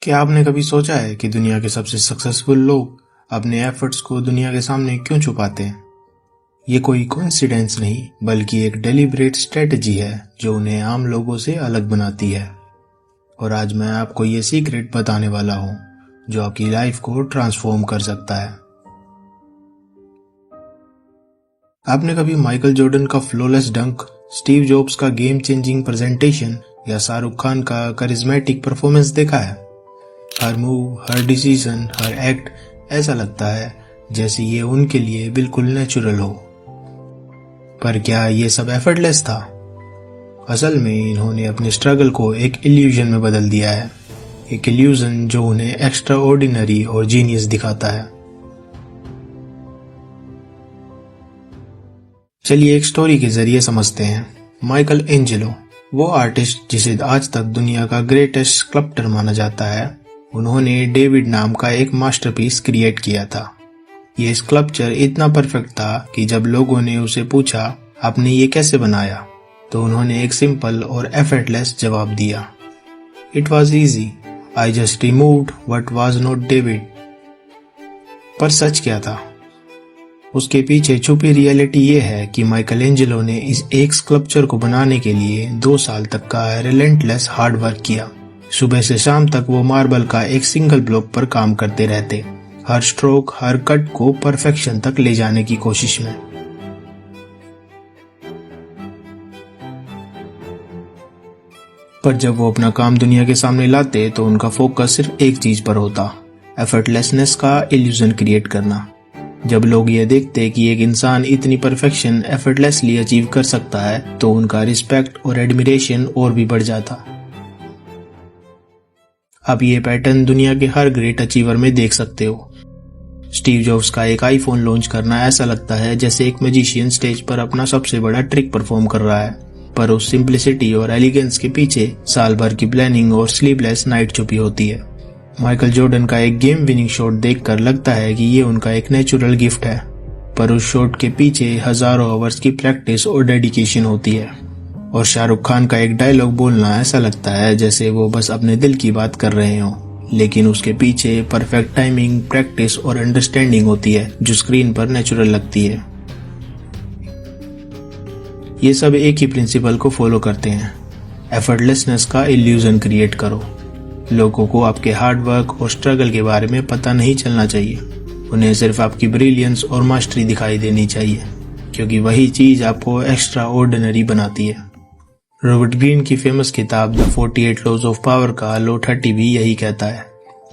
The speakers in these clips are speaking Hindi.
क्या आपने कभी सोचा है कि दुनिया के सबसे सक्सेसफुल लोग अपने एफर्ट्स को दुनिया के सामने क्यों छुपाते हैं? ये कोई कोइंसिडेंस नहीं, बल्कि एक डेलिब्रेट स्ट्रेटजी है जो उन्हें आम लोगों से अलग बनाती है। और आज मैं आपको ये सीक्रेट बताने वाला हूँ जो आपकी लाइफ को ट्रांसफॉर्म कर सकता है। आपने कभी माइकल जॉर्डन का फ्लॉलेस डंक, स्टीव जॉब्स का गेम चेंजिंग प्रेजेंटेशन या शाहरुख खान का करिश्मेटिक परफॉर्मेंस देखा है? हर मूव, हर डिसीजन, हर एक्ट ऐसा लगता है जैसे ये उनके लिए बिल्कुल नेचुरल हो। पर क्या ये सब एफर्टलेस था? असल में इन्होंने अपने स्ट्रगल को एक इल्यूजन में बदल दिया है, एक इल्यूजन जो उन्हें एक्स्ट्रा ऑर्डिनरी और जीनियस दिखाता है। चलिए एक स्टोरी के जरिए समझते हैं। माइकल एंजेलो, वो आर्टिस्ट जिसे आज तक दुनिया का ग्रेटेस्ट स्कल्पटर माना जाता है, उन्होंने डेविड नाम का एक मास्टरपीस क्रिएट किया था। ये स्कल्पचर इतना परफेक्ट था कि जब लोगों ने उसे पूछा आपने ये कैसे बनाया, तो उन्होंने एक सिंपल और एफर्टलेस जवाब दिया, it was easy, I just removed what was not David. पर सच क्या था? उसके पीछे छुपी रियलिटी ये है कि माइकल एंजेलो ने इस एक स्कल्पचर को बनाने के लिए 2 साल तक का रिलेंटलेस हार्ड वर्क किया। सुबह से शाम तक वो मार्बल का एक सिंगल ब्लॉक पर काम करते रहते, हर स्ट्रोक, हर कट को परफेक्शन तक ले जाने की कोशिश में। पर जब वो अपना काम दुनिया के सामने लाते तो उनका फोकस सिर्फ एक चीज पर होता, एफर्टलेसनेस का इल्यूजन क्रिएट करना। जब लोग ये देखते कि एक इंसान इतनी परफेक्शन एफर्टलेसली अचीव कर सकता है तो उनका रिस्पेक्ट और एडमिरेशन और भी बढ़ जाता। अब ये पैटर्न दुनिया के हर ग्रेट अचीवर में देख सकते हो। स्टीव जॉब्स का एक आईफोन लॉन्च करना ऐसा लगता है जैसे एक मैजिशियन स्टेज पर अपना सबसे बड़ा ट्रिक परफॉर्म कर रहा है, पर उस सिंप्लिसिटी और एलिगेंस के पीछे साल भर की प्लानिंग और स्लीपलेस नाइट छुपी होती है। माइकल जॉर्डन का एक गेम विनिंग शॉट देखकर लगता है कि ये उनका एक नेचुरल गिफ्ट है, पर उस शॉट के पीछे हजारों आवर्स की प्रैक्टिस और डेडिकेशन होती है। और शाहरुख खान का एक डायलॉग बोलना ऐसा लगता है जैसे वो बस अपने दिल की बात कर रहे हो, लेकिन उसके पीछे परफेक्ट टाइमिंग, प्रैक्टिस और अंडरस्टैंडिंग होती है जो स्क्रीन पर नेचुरल लगती है। ये सब एक ही प्रिंसिपल को फॉलो करते हैं, एफर्टलेसनेस का इल्यूजन क्रिएट करो। लोगों को आपके हार्ड वर्क और स्ट्रगल के बारे में पता नहीं चलना चाहिए, उन्हें सिर्फ आपकी ब्रिलियंस और मास्टरी दिखाई देनी चाहिए, क्योंकि वही चीज आपको एक्स्ट्रा ऑर्डिनरी बनाती है। रॉबर्ट ग्रीन की फेमस किताब द 48 लॉज ऑफ पावर का लॉ 30 भी यही कहता है,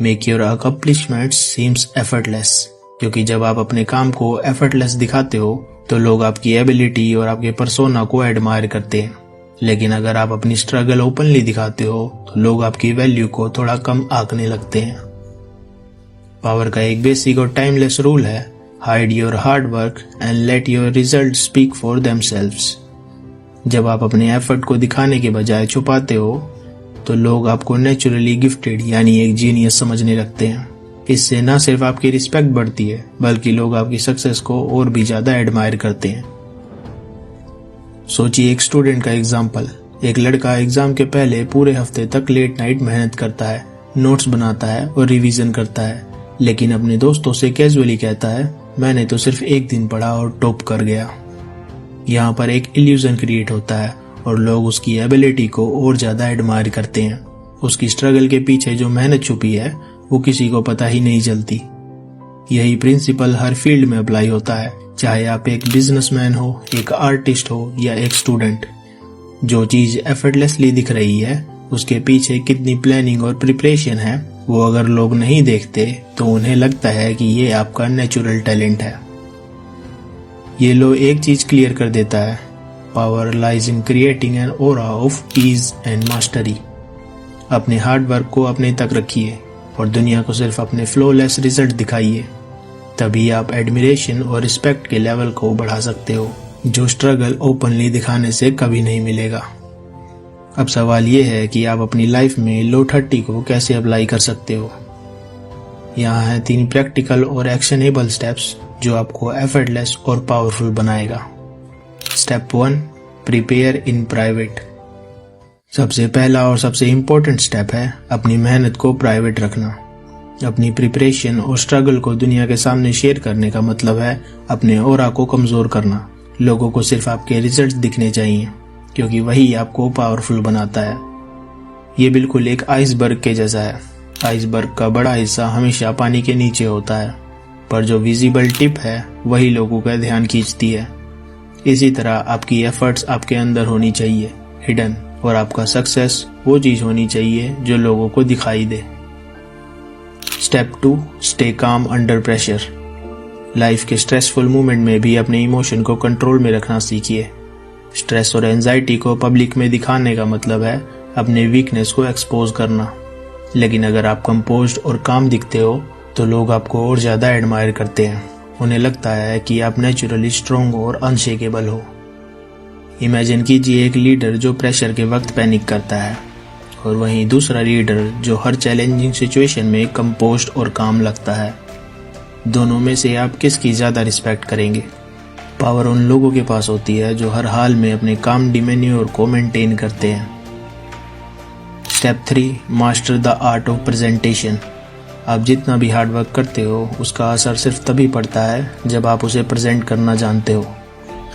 make your accomplishments seems effortless. क्योंकि जब आप अपने काम को एफर्टलेस दिखाते हो तो लोग आपकी एबिलिटी और आपके पर्सोना को एडमायर करते हैं, लेकिन अगर आप अपनी स्ट्रगल ओपनली दिखाते हो तो लोग आपकी वैल्यू को थोड़ा कम आंकने लगते हैं। पावर का एक बेसिक और टाइमलेस रूल है, hide your hard work and let your result speak for themselves. जब आप अपने एफर्ट को दिखाने के बजाय छुपाते हो तो लोग आपको नेचुरली गिफ्टेड यानी एक जीनियस समझने लगते हैं। इससे न सिर्फ आपकी रिस्पेक्ट बढ़ती है बल्कि लोग आपकी सक्सेस को और भी ज्यादा एडमायर करते हैं। सोचिए एक स्टूडेंट का एग्जाम्पल। एक लड़का एग्जाम के पहले पूरे हफ्ते तक लेट नाइट मेहनत करता है, नोट्स बनाता है और रिवीजन करता है, लेकिन अपने दोस्तों से कैजुअली कहता है मैंने तो सिर्फ एक दिन पढ़ा और टॉप कर गया। यहाँ पर एक इल्यूजन क्रिएट होता है और लोग उसकी एबिलिटी को और ज्यादा एडमायर करते हैं। उसकी स्ट्रगल के पीछे जो मेहनत छुपी है वो किसी को पता ही नहीं चलती। यही प्रिंसिपल हर फील्ड में अप्लाई होता है, चाहे आप एक बिजनेसमैन हो, एक आर्टिस्ट हो या एक स्टूडेंट। जो चीज एफर्टलेसली दिख रही है उसके पीछे कितनी प्लानिंग और प्रिपरेशन है वो अगर लोग नहीं देखते तो उन्हें लगता है कि ये आपका नेचुरल टैलेंट है। ये लो एक चीज क्लियर कर देता है, power lies in creating an aura of ease and mastery. अपने हार्ड वर्क को अपने तक रखिए और दुनिया को सिर्फ अपने फ्लॉलेस रिजल्ट दिखाइए, तभी आप एडमिरेशन और रिस्पेक्ट के लेवल को बढ़ा सकते हो, जो स्ट्रगल ओपनली दिखाने से कभी नहीं मिलेगा। अब सवाल ये है कि आप अपनी लाइफ में लॉ 30 को कैसे अप्लाई कर सकते हो। यहाँ है 3 प्रैक्टिकल और एक्शनेबल स्टेप्स जो आपको एफर्टलेस और पावरफुल बनाएगा। Step 1, prepare in private. सबसे पहला और सबसे इम्पोर्टेंट स्टेप है अपनी मेहनत को प्राइवेट रखना। अपनी प्रिपरेशन और स्ट्रगल को दुनिया के सामने शेयर करने का मतलब है अपने ऑरा को कमजोर करना। लोगों को सिर्फ आपके रिजल्ट्स दिखने चाहिए, क्योंकि वही आपको पावरफुल बनाता है। ये बिल्कुल एक आइसबर्ग के जैसा है। आइसबर्ग का बड़ा हिस्सा हमेशा पानी के नीचे होता है, पर जो विजिबल टिप है वही लोगों का ध्यान खींचती है। इसी तरह आपकी एफर्ट्स आपके अंदर होनी चाहिए, हिडन, और आपका सक्सेस वो चीज होनी चाहिए जो लोगों को दिखाई दे। Step 2, stay calm under pressure. Life के स्ट्रेसफुल मोमेंट में भी अपने इमोशन को कंट्रोल में रखना सीखिए। स्ट्रेस और एंजाइटी को पब्लिक में दिखाने का मतलब है अपने वीकनेस को एक्सपोज करना। लेकिन अगर आप कंपोज्ड और काम दिखते हो तो लोग आपको और ज्यादा एडमायर करते हैं। उन्हें लगता है कि आप नेचुरली स्ट्रोंग और अनशेकेबल हो। इमेजिन कीजिए एक लीडर जो प्रेशर के वक्त पैनिक करता है, और वहीं दूसरा लीडर जो हर चैलेंजिंग सिचुएशन में कंपोज्ड और काम लगता है। दोनों में से आप किसकी ज्यादा रिस्पेक्ट करेंगे? पावर उन लोगों के पास होती है जो हर हाल में अपने काम डिमेन्योर को मेंटेन करते हैं। Step 3, master the art of presentation. आप जितना भी हार्ड वर्क करते हो उसका असर सिर्फ तभी पड़ता है जब आप उसे प्रेजेंट करना जानते हो।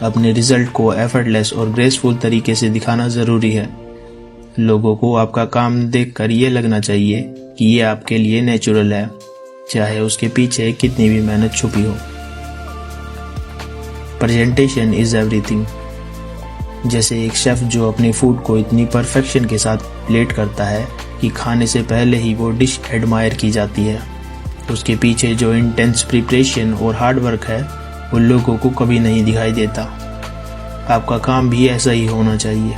अपने रिजल्ट को एफर्टलेस और ग्रेसफुल तरीके से दिखाना जरूरी है। लोगों को आपका काम देखकर ये लगना चाहिए कि ये आपके लिए नेचुरल है, चाहे उसके पीछे कितनी भी मेहनत छुपी हो। Presentation is everything. जैसे एक शेफ जो अपने फूड को इतनी परफेक्शन के साथ प्लेट करता है कि खाने से पहले ही वो डिश एडमायर की जाती है। उसके पीछे जो इंटेंस प्रिपरेशन और हार्ड वर्क है वो लोगों को कभी नहीं दिखाई देता। आपका काम भी ऐसा ही होना चाहिए,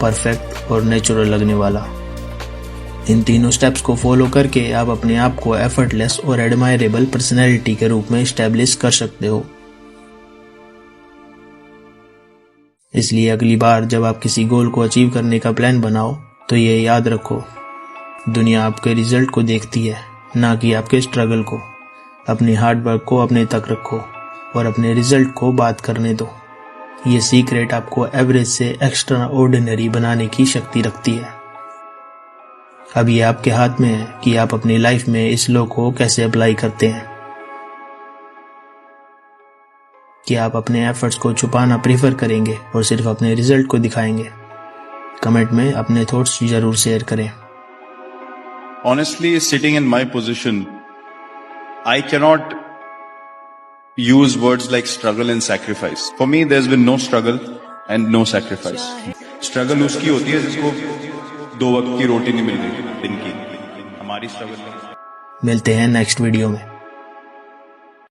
परफेक्ट और नेचुरल लगने वाला। इन तीनों स्टेप्स को फॉलो करके आप अपने आप को एफर्टलेस और एडमायरेबल पर्सनैलिटी के रूप में एस्टेब्लिश कर सकते हो। इसलिए अगली बार जब आप किसी गोल को अचीव करने का प्लान बनाओ तो ये याद रखो, दुनिया आपके रिजल्ट को देखती है, ना कि आपके स्ट्रगल को। अपने हार्ड वर्क को अपने तक रखो और अपने रिजल्ट को बात करने दो। ये सीक्रेट आपको एवरेज से एक्स्ट्रा ऑर्डिनरी बनाने की शक्ति रखती है। अब ये आपके हाथ में है कि आप अपनी लाइफ में इस लॉ को कैसे अप्लाई करते हैं। कि आप अपने एफर्ट्स को छुपाना प्रीफर करेंगे और सिर्फ अपने रिजल्ट को दिखाएंगे? कमेंट में अपने थॉट्स जरूर शेयर करें। Honestly, sitting in my position, I cannot use words like struggle and sacrifice. For me, there's been no struggle and no sacrifice. Struggle उसकी होती है जिसको 2 वक्त की रोटी नहीं मिल रही दिन की। हमारी स्ट्रगल। मिलते हैं नेक्स्ट वीडियो में।